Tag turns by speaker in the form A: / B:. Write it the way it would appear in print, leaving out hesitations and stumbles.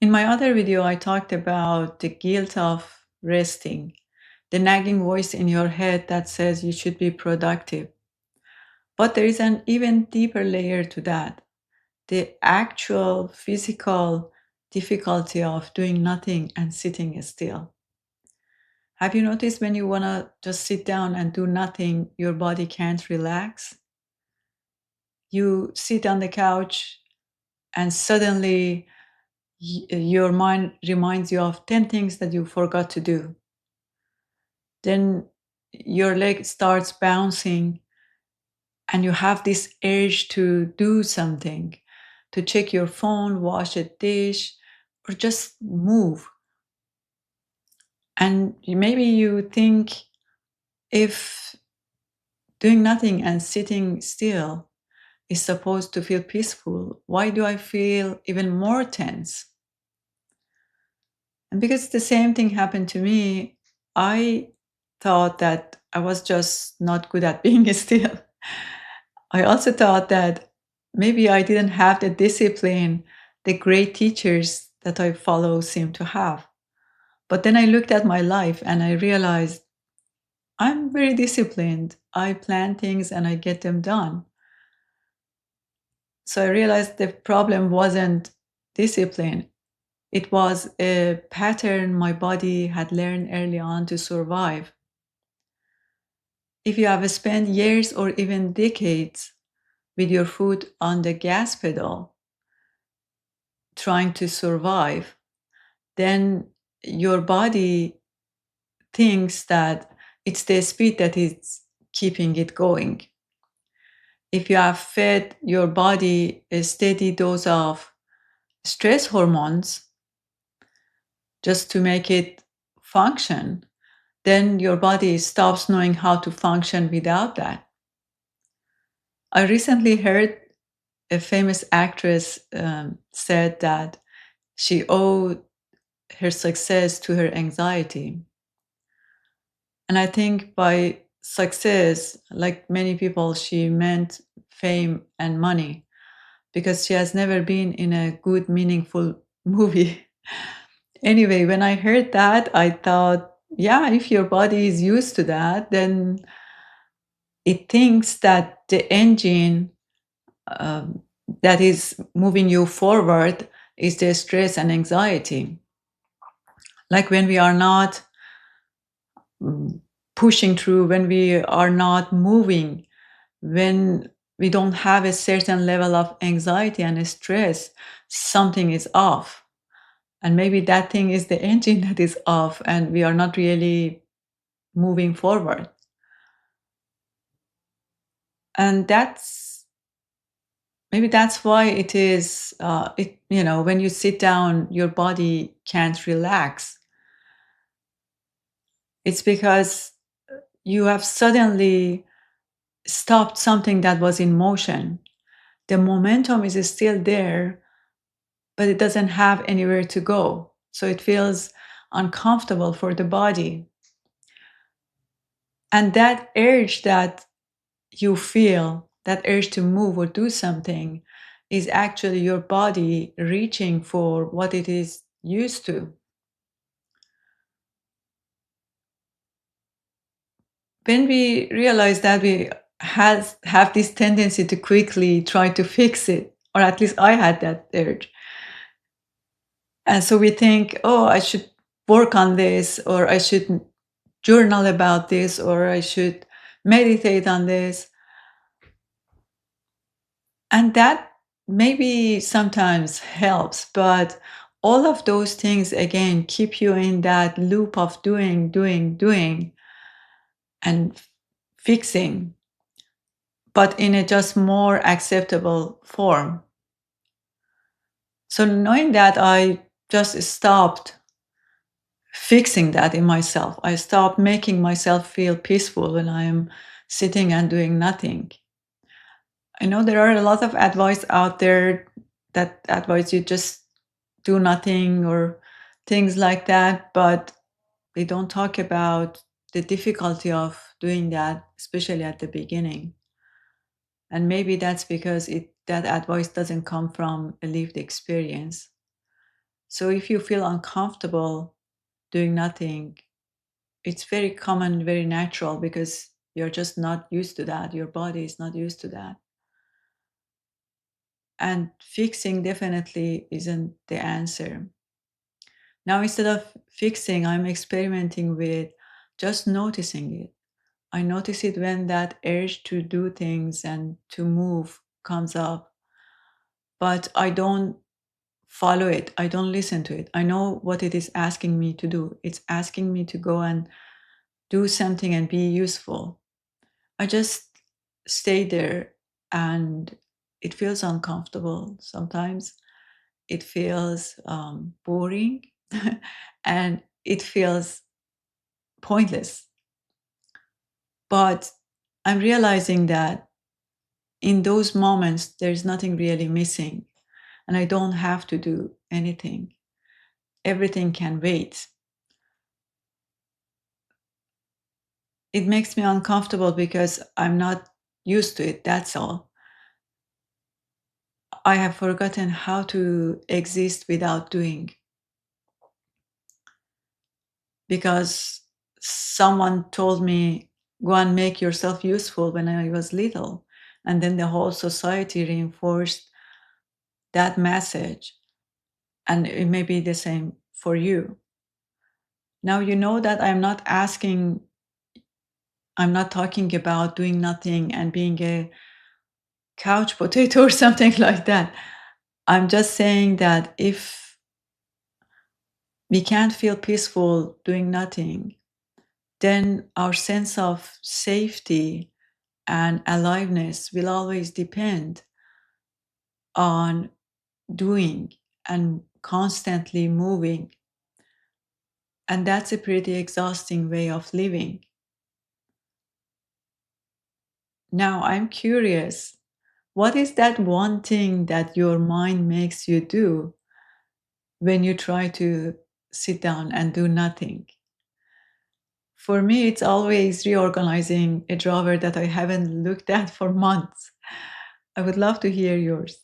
A: In my other video, I talked about the guilt of resting, the nagging voice in your head that says you should be productive. But there is an even deeper layer to that, the actual physical difficulty of doing nothing and sitting still. Have you noticed when you want to just sit down and do nothing, your body can't relax? You sit on the couch and suddenly your mind reminds you of 10 things that you forgot to do. Then your leg starts bouncing and you have this urge to do something, to check your phone, wash a dish, or just move. And maybe you think, if doing nothing and sitting still is supposed to feel peaceful, why do I feel even more tense? And because the same thing happened to me, I thought that I was just not good at being still. I also thought that maybe I didn't have the discipline the great teachers that I follow seem to have. But then I looked at my life and I realized I'm very disciplined. I plan things and I get them done. So I realized the problem wasn't discipline. It was a pattern my body had learned early on to survive. If you have spent years or even decades with your foot on the gas pedal trying to survive, then your body thinks that it's the speed that is keeping it going. If you have fed your body a steady dose of stress hormones just to make it function, then your body stops knowing how to function without that. I recently heard a famous actress said that she owed her success to her anxiety. And I think by success, like many people, she meant fame and money because she has never been in a good, meaningful movie. Anyway, when I heard that, I thought, yeah, if your body is used to that, then it thinks that the engine um, that is moving you forward is the stress and anxiety. Like when we are not mm, pushing through, when we are not moving, when we don't have a certain level of anxiety and stress, something is off. And maybe that thing is the engine that is off, and we are not really moving forward. And that's why it is, when you sit down, your body can't relax. It's because you have suddenly stopped something that was in motion. The momentum is still there, but it doesn't have anywhere to go. So it feels uncomfortable for the body. And that urge that you feel, that urge to move or do something, is actually your body reaching for what it is used to. When we realize that we have this tendency to quickly try to fix it, or at least I had that urge. And so we think, oh, I should work on this, or I should journal about this, or I should meditate on this. And that maybe sometimes helps, but all of those things again keep you in that loop of doing, and fixing, but in a just more acceptable form. So knowing that, I just stopped fixing that in myself. I stopped making myself feel peaceful when I am sitting and doing nothing. I know there are a lot of advice out there that advise you just do nothing or things like that, but they don't talk about the difficulty of doing that, especially at the beginning. And maybe that's because that advice doesn't come from a lived experience. So if you feel uncomfortable doing nothing, it's very common, very natural because you're just not used to that. Your body is not used to that. And fixing definitely isn't the answer. Now, instead of fixing, I'm experimenting with just noticing it. I notice it when that urge to do things and to move comes up, but I don't follow it. I don't listen to it. I know what it is asking me to do. It's asking me to go and do something and be useful. I just stay there, and it feels uncomfortable sometimes. It feels boring and it feels pointless. But I'm realizing that in those moments, there's nothing really missing, and I don't have to do anything. Everything can wait. It makes me uncomfortable because I'm not used to it, that's all. I have forgotten how to exist without doing because someone told me, go and make yourself useful when I was little. And then the whole society reinforced that message. And it may be the same for you. Now, you know that I'm not talking about doing nothing and being a couch potato or something like that. I'm just saying that if we can't feel peaceful doing nothing, then our sense of safety and aliveness will always depend on doing and constantly moving. And that's a pretty exhausting way of living. Now, I'm curious, what is that one thing that your mind makes you do when you try to sit down and do nothing? For me, it's always reorganizing a drawer that I haven't looked at for months. I would love to hear yours.